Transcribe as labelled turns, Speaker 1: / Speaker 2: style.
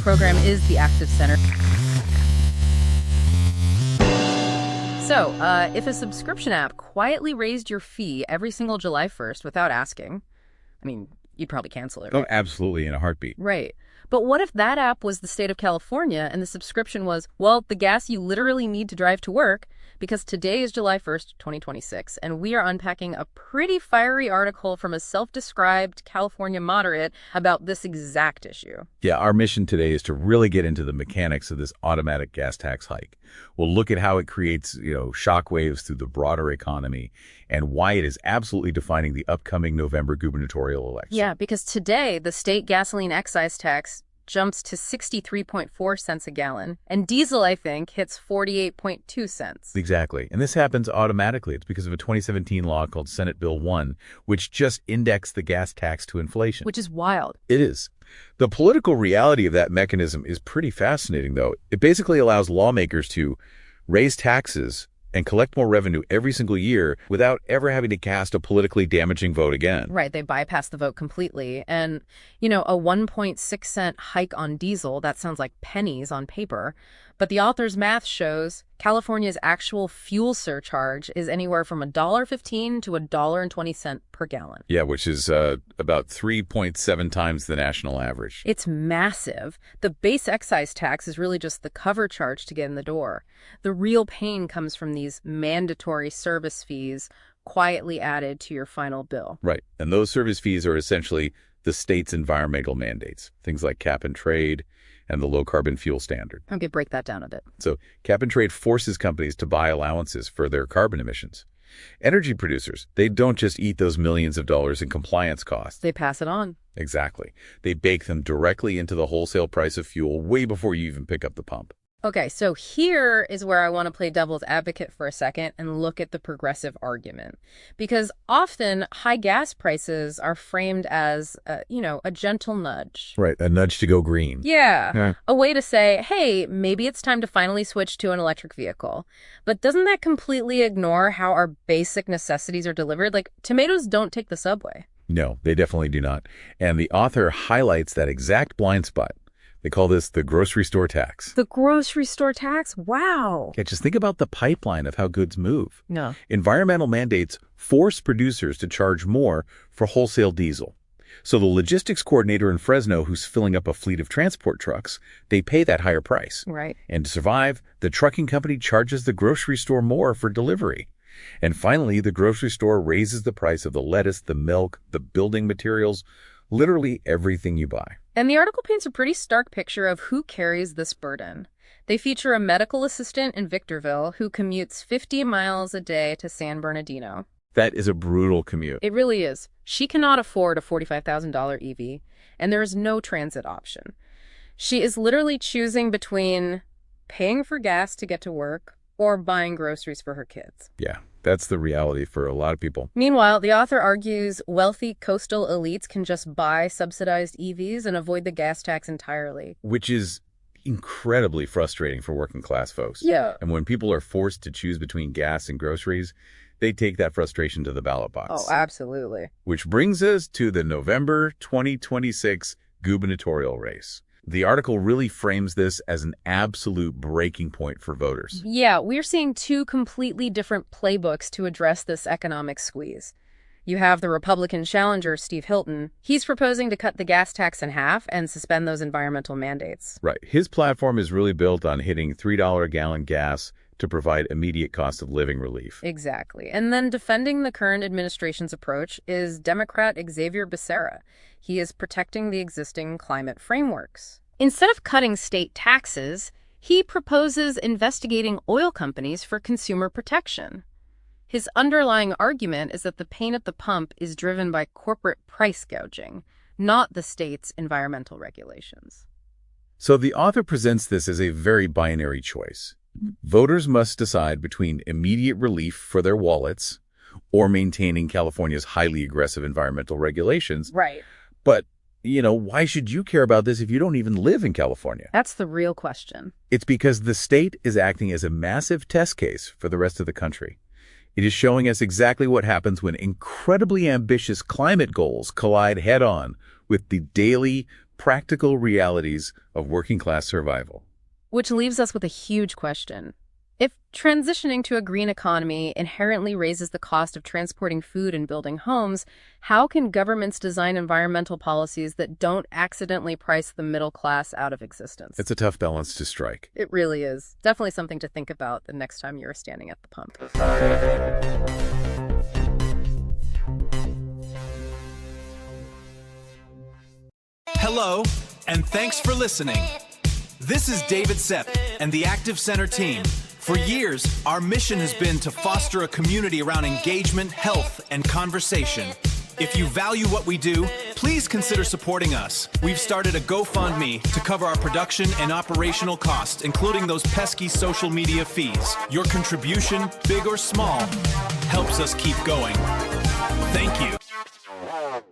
Speaker 1: program is the Active Center. So, if a subscription app quietly raised your fee every single July 1st without asking, I mean, you'd probably cancel it, right?
Speaker 2: Oh, absolutely, in a heartbeat.
Speaker 1: Right. But what if that app was the state of California and the subscription was, well, the gas you literally need to drive to work, because today is July 1st, 2026, and we are unpacking a pretty fiery article from a self-described California moderate about this exact issue.
Speaker 2: Yeah, our mission today is to really get into the mechanics of this automatic gas tax hike. We'll look at how it creates, shockwaves through the broader economy and why it is absolutely defining the upcoming November gubernatorial election.
Speaker 1: Yeah, because today the state gasoline excise tax jumps to 63.4 cents a gallon, and diesel, I think, hits 48.2 cents.
Speaker 2: Exactly. And this happens automatically. It's because of a 2017 law called Senate Bill 1, which just indexed the gas tax to inflation.
Speaker 1: Which is wild.
Speaker 2: It is. The political reality of that mechanism is pretty fascinating, though. It basically allows lawmakers to raise taxes and collect more revenue every single year without ever having to cast a politically damaging vote again.
Speaker 1: Right, they bypass the vote completely. And, a 1.6 cent hike on diesel, that sounds like pennies on paper. But the author's math shows California's actual fuel surcharge is anywhere from $1.15 to $1.20 per gallon.
Speaker 2: Yeah, which is about 3.7 times the national average.
Speaker 1: It's massive. The base excise tax is really just the cover charge to get in the door. The real pain comes from these mandatory service fees quietly added to your final bill.
Speaker 2: Right. And those service fees are essentially the state's environmental mandates, things like cap and trade and the low-carbon fuel standard.
Speaker 1: Okay, break that down a bit.
Speaker 2: So cap and trade forces companies to buy allowances for their carbon emissions. Energy producers, they don't just eat those millions of dollars in compliance costs.
Speaker 1: They pass it on.
Speaker 2: Exactly. They bake them directly into the wholesale price of fuel way before you even pick up the pump.
Speaker 1: Okay, so here is where I want to play devil's advocate for a second and look at the progressive argument. Because often high gas prices are framed as, a gentle nudge.
Speaker 2: Right, a nudge to go green.
Speaker 1: Yeah, a way to say, hey, maybe it's time to finally switch to an electric vehicle. But doesn't that completely ignore how our basic necessities are delivered? Like, tomatoes don't take the subway.
Speaker 2: No, they definitely do not. And the author highlights that exact blind spot. They call this the grocery store tax.
Speaker 1: The grocery store tax? Wow.
Speaker 2: Yeah, just think about the pipeline of how goods move.
Speaker 1: No.
Speaker 2: Environmental mandates force producers to charge more for wholesale diesel. So the logistics coordinator in Fresno who's filling up a fleet of transport trucks, they pay that higher price.
Speaker 1: Right.
Speaker 2: And to survive, the trucking company charges the grocery store more for delivery. And finally, the grocery store raises the price of the lettuce, the milk, the building materials, literally everything you buy.
Speaker 1: And the article paints a pretty stark picture of who carries this burden. They feature a medical assistant in Victorville who commutes 50 miles a day to San Bernardino.
Speaker 2: That is a brutal commute.
Speaker 1: It really is. She cannot afford a $45,000 EV, and there is no transit option. She is literally choosing between paying for gas to get to work or buying groceries for her kids.
Speaker 2: Yeah, that's the reality for a lot of people.
Speaker 1: Meanwhile, the author argues wealthy coastal elites can just buy subsidized EVs and avoid the gas tax entirely.
Speaker 2: Which is incredibly frustrating for working class folks.
Speaker 1: Yeah.
Speaker 2: And when people are forced to choose between gas and groceries, they take that frustration to the ballot box.
Speaker 1: Oh, absolutely.
Speaker 2: Which brings us to the November 2026 gubernatorial race. The article really frames this as an absolute breaking point for voters.
Speaker 1: Yeah, we're seeing two completely different playbooks to address this economic squeeze. You have the Republican challenger, Steve Hilton. He's proposing to cut the gas tax in half and suspend those environmental mandates.
Speaker 2: Right. His platform is really built on hitting $3 a gallon gas to provide immediate cost of living relief.
Speaker 1: Exactly. And then defending the current administration's approach is Democrat Xavier Becerra. He is protecting the existing climate frameworks. Instead of cutting state taxes, he proposes investigating oil companies for consumer protection. His underlying argument is that the pain at the pump is driven by corporate price gouging, not the state's environmental regulations.
Speaker 2: So the author presents this as a very binary choice. Voters must decide between immediate relief for their wallets or maintaining California's highly aggressive environmental regulations.
Speaker 1: Right.
Speaker 2: But, why should you care about this if you don't even live in California?
Speaker 1: That's the real question.
Speaker 2: It's because the state is acting as a massive test case for the rest of the country. It is showing us exactly what happens when incredibly ambitious climate goals collide head-on with the daily practical realities of working-class survival.
Speaker 1: Which leaves us with a huge question. If transitioning to a green economy inherently raises the cost of transporting food and building homes, how can governments design environmental policies that don't accidentally price the middle class out of existence?
Speaker 2: It's a tough balance to strike.
Speaker 1: It really is. Definitely something to think about the next time you're standing at the pump.
Speaker 3: Hello, and thanks for listening. This is David Sepp and the Active Center team. For years, our mission has been to foster a community around engagement, health, and conversation. If you value what we do, please consider supporting us. We've started a GoFundMe to cover our production and operational costs, including those pesky social media fees. Your contribution, big or small, helps us keep going. Thank you.